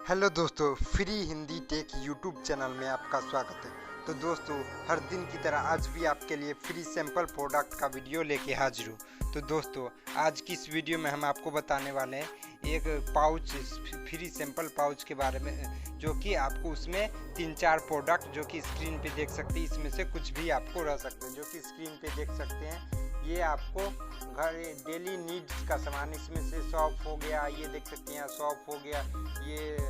Hello दोस्तों, free Hindi take YouTube channel में आपका स्वागत है। तो दोस्तों, हर दिन की तरह आज भी आपके लिए फ्री सैंपल प्रोडक्ट का वीडियो लेके हाजिर हूँ। तो दोस्तों, आज की इस वीडियो में हम आपको बताने वाले हैं एक पाउच, फ्री सैंपल पाउच के बारे में, जो कि आपको उसमें 3-4 प्रोडक्ट जो कि स्क्रीन पे देख सकते हैं, इसमें से कुछ भी आपको रह सकते हैं, जो कि स्क्रीन पे देख सकते हैं। ये आपको घर डेली नीड्स का सामान, इसमें से सौंफ हो गया, ये देख सकते हैं सौंफ हो गया, ये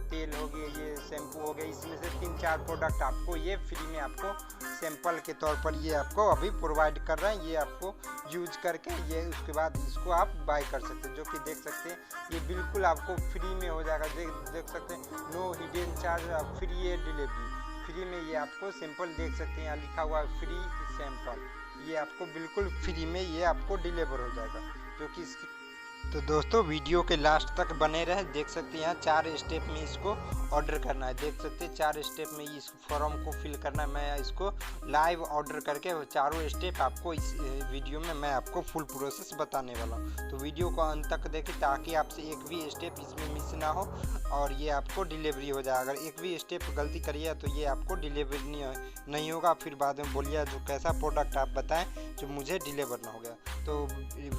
तेल हो गया, ये शैम्पू हो गया, इसमें से 3-4 प्रोडक्ट आपको ये फ्री में आपको सैंपल के तौर पर ये आपको अभी प्रोवाइड कर रहे हैं। ये आपको यूज करके ये उसके बाद इसको आप बाय कर सकते हैं, जो कि देख सकते हैं ये बिल्कुल आपको फ्री में हो जाएगा। देख सकते हैं नो हिडन चार्ज, फ्री है डिलीवरी, फ्री में ये आपको सैंपल देख सकते हैं, यहाँ लिखा हुआ है फ्री सैंपल। ये आपको बिल्कुल फ्री में ये आपको डिलीवर हो जाएगा, जो कि इसकी। तो दोस्तों, वीडियो के लास्ट तक बने रहे। देख सकते हैं यहाँ 4 स्टेप में इसको ऑर्डर करना है। देख सकते हैं 4 स्टेप में इस फॉर्म को फिल करना है। मैं इसको लाइव ऑर्डर करके चारों स्टेप आपको इस वीडियो में मैं आपको फुल प्रोसेस बताने वाला हूँ। तो वीडियो को अंत तक देखें ताकि आपसे एक भी स्टेप इसमें मिस ना हो और ये आपको डिलीवरी हो जाए। अगर एक भी स्टेप गलती करिए तो ये आपको डिलीवरी नहीं होगा, फिर बाद में बोलिए जो कैसा प्रोडक्ट आप बताएं जो मुझे डिलीवर ना हो गया। तो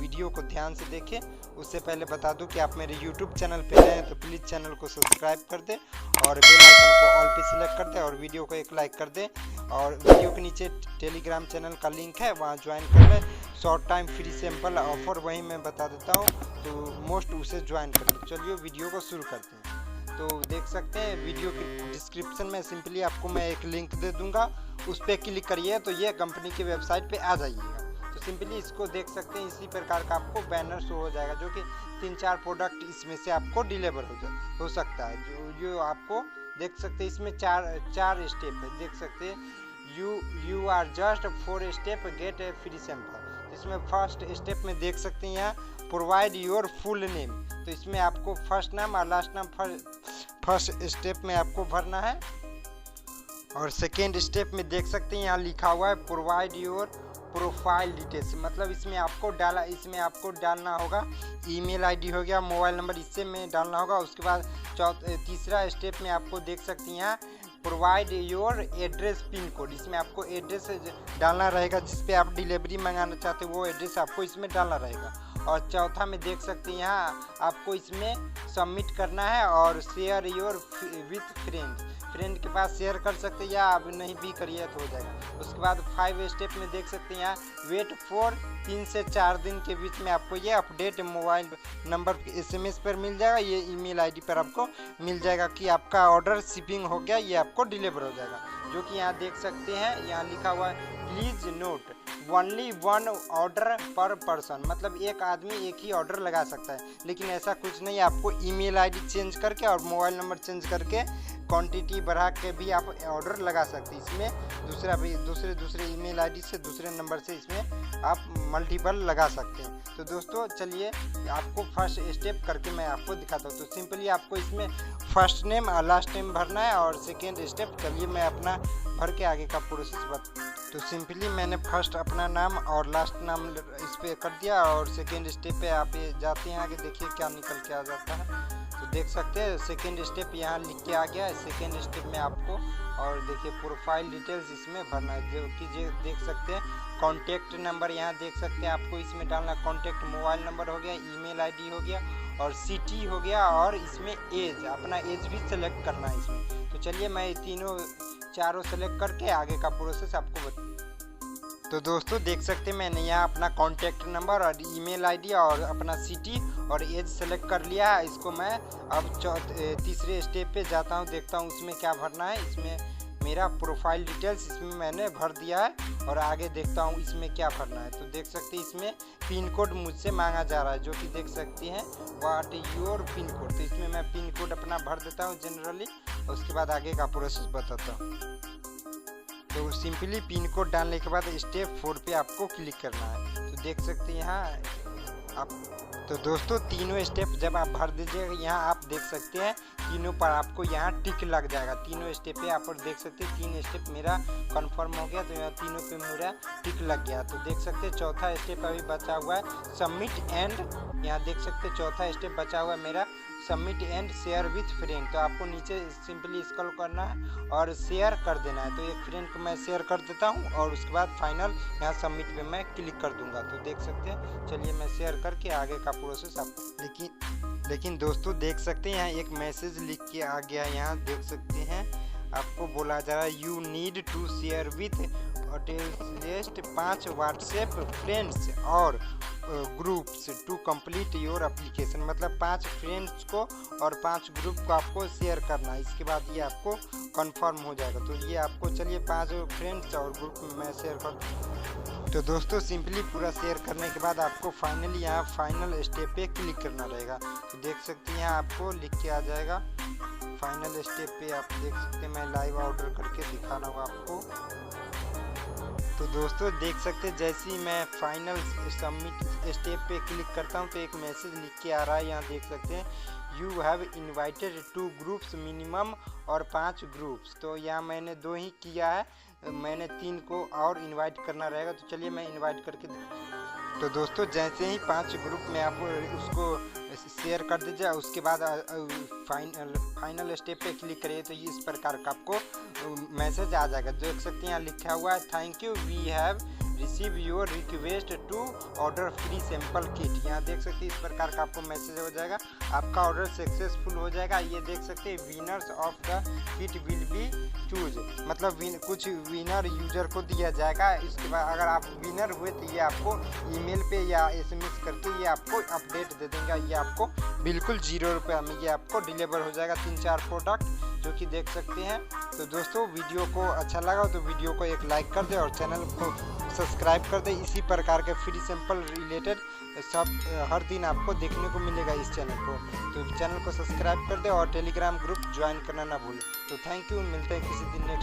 वीडियो को ध्यान से देखें। उससे पहले बता दूं कि आप मेरे YouTube चैनल पे नए हैं तो प्लीज़ चैनल को सब्सक्राइब कर दें और बेल आइकन को ऑल पे सिलेक्ट कर दें और वीडियो को एक लाइक कर दें। और वीडियो के नीचे टेलीग्राम चैनल का लिंक है, वहाँ ज्वाइन कर लें। Short time free sample offer वहीं मैं बता देता हूँ, तो मोस्ट उसे ज्वाइन कर लें। चलिए वीडियो को शुरू करते हैं। तो देख सकते हैं वीडियो के डिस्क्रिप्शन में सिंपली आपको मैं एक लिंक दे दूँगा, उस पर क्लिक करिए तो ये कंपनी की वेबसाइट पर आ जाइएगा। तो सिंपली इसको देख सकते हैं, इसी प्रकार का आपको बैनर शो हो जाएगा, जो कि 3-4 प्रोडक्ट इसमें से आपको डिलीवर हो सकता है। जो आपको देख सकते हैं इसमें चार स्टेप है। देख सकते हैं you are just 4 step get a free sample. इसमें फर्स्ट स्टेप में देख सकते हैं यहाँ प्रोवाइड योर फुल नेम। तो इसमें आपको फर्स्ट नाम और लास्ट नाम फर्स्ट स्टेप में आपको भरना है। और सेकेंड स्टेप में देख सकते हैं यहाँ लिखा हुआ है प्रोवाइड योर प्रोफाइल डिटेल्स, मतलब इसमें आपको डालना होगा ईमेल आईडी हो गया, मोबाइल नंबर, इससे में डालना होगा। उसके बाद तीसरा स्टेप में आपको देख सकते हैं यहाँ provide your address pin code. इसमें आपको एड्रेस डालना रहेगा, जिस पे आप डिलीवरी मंगाना चाहते हो वो एड्रेस आपको इसमें डालना रहेगा। और चौथा में देख सकते हैं यहाँ आपको इसमें सबमिट करना है और शेयर योर विथ फ्रेंड के पास शेयर कर सकते हैं, या आप नहीं भी करिए तो हो जाएगा। उसके बाद 5 स्टेप में देख सकते हैं यहाँ वेट फॉर 3 से 4 दिन के बीच में आपको ये अपडेट मोबाइल नंबर SMS पर मिल जाएगा, ये ईमेल आईडी पर आपको मिल जाएगा कि आपका ऑर्डर शिपिंग हो गया, ये आपको डिलीवर हो जाएगा। जो कि यहाँ देख सकते हैं यहाँ लिखा हुआ है प्लीज नोट ओनली 1 ऑर्डर पर पर्सन, मतलब एक आदमी एक ही ऑर्डर लगा सकता है। लेकिन ऐसा कुछ नहीं, आपको ईमेल आईडी चेंज करके और मोबाइल नंबर चेंज करके क्वांटिटी बढ़ा के भी आप ऑर्डर लगा सकते हैं। इसमें दूसरे ईमेल आईडी से दूसरे नंबर से इसमें आप मल्टीपल लगा सकते हैं। तो दोस्तों चलिए आपको फर्स्ट स्टेप करके मैं आपको दिखाता हूँ। तो सिंपली आपको इसमें फर्स्ट नेम और लास्ट नेम भरना है और सेकेंड स्टेप चलिए मैं अपना भर के आगे का प्रोसेस बता। तो सिंपली मैंने फर्स्ट अपना नाम और लास्ट नाम इस पर कर दिया और सेकेंड स्टेप पे आप जाते हैं आगे, देखिए क्या निकल के आ जाता है। तो देख सकते हैं सेकेंड स्टेप यहाँ लिख के आ गया है। सेकेंड स्टेप में आपको और देखिए प्रोफाइल डिटेल्स इसमें भरना है, जो कि देख सकते हैं कॉन्टैक्ट नंबर यहाँ देख सकते हैं आपको इसमें डालना। कॉन्टैक्ट मोबाइल नंबर हो गया, ईमेल आईडी हो गया और सिटी हो गया, और इसमें एज, अपना एज भी सेलेक्ट करना है इसमें। तो चलिए मैं चारों सेलेक्ट करके आगे का प्रोसेस आपको बता। तो दोस्तों देख सकते हैं मैंने यहाँ अपना कॉन्टैक्ट नंबर और ईमेल आईडी और अपना सिटी और एज सेलेक्ट कर लिया है। इसको मैं अब तीसरे स्टेप पे जाता हूँ, देखता हूँ उसमें क्या भरना है। इसमें मेरा प्रोफाइल डिटेल्स इसमें मैंने भर दिया है और आगे देखता हूँ इसमें क्या भरना है। तो देख सकते हैं इसमें पिन कोड मुझसे मांगा जा रहा है, जो कि देख सकते हैं व्हाट योर पिन कोड। तो इसमें मैं पिन कोड अपना भर देता हूँ जनरली, उसके बाद आगे का प्रोसेस बताता हूँ। तो सिंपली पिन कोड डालने के बाद स्टेप 4 पे आपको क्लिक करना है। तो देख सकते हैं यहाँ आप। तो दोस्तों तीनों स्टेप जब आप भर दीजिएगा, यहाँ आप देख सकते हैं तीनों पर आपको यहाँ टिक लग जाएगा। तीनों स्टेप पे आप देख सकते हैं 3 स्टेप मेरा कंफर्म हो गया, तो यहाँ तीनों पे मेरा टिक लग गया। तो देख सकते हैं चौथा स्टेप अभी बचा हुआ है सबमिट एंड, यहाँ देख सकते हैं चौथा स्टेप बचा हुआ है मेरा submit and share with friend. तो आपको नीचे सिंपली स्क्रॉल करना है और शेयर कर देना है। तो एक फ्रेंड को मैं शेयर कर देता हूँ और उसके बाद फाइनल यहाँ सबमिट पे मैं क्लिक कर दूंगा। तो देख सकते हैं, चलिए मैं शेयर करके आगे का प्रोसेस आपको लेकिन दोस्तों देख सकते हैं यहाँ एक मैसेज लिख के आ गया। यहाँ देख सकते हैं आपको बोला जा रहा है you need to share with at least 5 WhatsApp friends और groups to complete your application. मतलब 5 फ्रेंड्स को और 5 ग्रुप को आपको शेयर करना है। इसके बाद ये आपको कंफर्म हो जाएगा। तो ये आपको चलिए 5 फ्रेंड्स और ग्रुप में मैं शेयर कर। तो दोस्तों सिंपली पूरा शेयर करने के बाद आपको फाइनली यहाँ फाइनल स्टेप पे क्लिक करना रहेगा। तो देख सकते हैं यहाँ आपको लिख के आ जाएगा फाइनल स्टेप पे। आप देख सकते हैं मैं लाइव ऑर्डर करके दिखा रहा हूँ आपको। तो दोस्तों देख सकते हैं जैसे ही मैं फाइनल सबमिट स्टेप पे क्लिक करता हूँ तो एक मैसेज लिख के आ रहा है। यहाँ देख सकते हैं you have invited 2 groups minimum और 5 ग्रुप्स। तो यहाँ मैंने 2 ही किया है, मैंने 3 को और इनवाइट करना रहेगा। तो चलिए मैं इनवाइट करके। तो दोस्तों जैसे ही 5 ग्रुप में आप उसको शेयर कर दीजिए, उसके बाद फाइनल स्टेप पे क्लिक करिए तो इस प्रकार का आपको मैसेज आ जाएगा। देख सकते हैं यहाँ लिखा हुआ है thank you we have receive your request to order free sample kit. यहाँ देख सकते हैं इस प्रकार का आपको मैसेज हो जाएगा, आपका ऑर्डर सक्सेसफुल हो जाएगा। ये देख सकते हैं winners of the kit will be choose. मतलब कुछ विनर यूजर को दिया जाएगा। इसके बाद अगर आप विनर हुए तो ये आपको ईमेल पे या SMS करके ये आपको अपडेट दे देंगे। ये आपको बिल्कुल 0 रुपये में ये आपको डिलीवर हो जाएगा 3-4 प्रोडक्ट जो कि देख सकते हैं। तो दोस्तों वीडियो को अच्छा लगा तो वीडियो को एक लाइक कर दे और चैनल को सब्सक्राइब कर दे। इसी प्रकार के फ्री सैंपल रिलेटेड सब हर दिन आपको देखने को मिलेगा इस चैनल को। तो चैनल को सब्सक्राइब कर दे और टेलीग्राम ग्रुप ज्वाइन करना ना भूलें। तो थैंक यू, मिलते हैं किसी दिन नेक्स्ट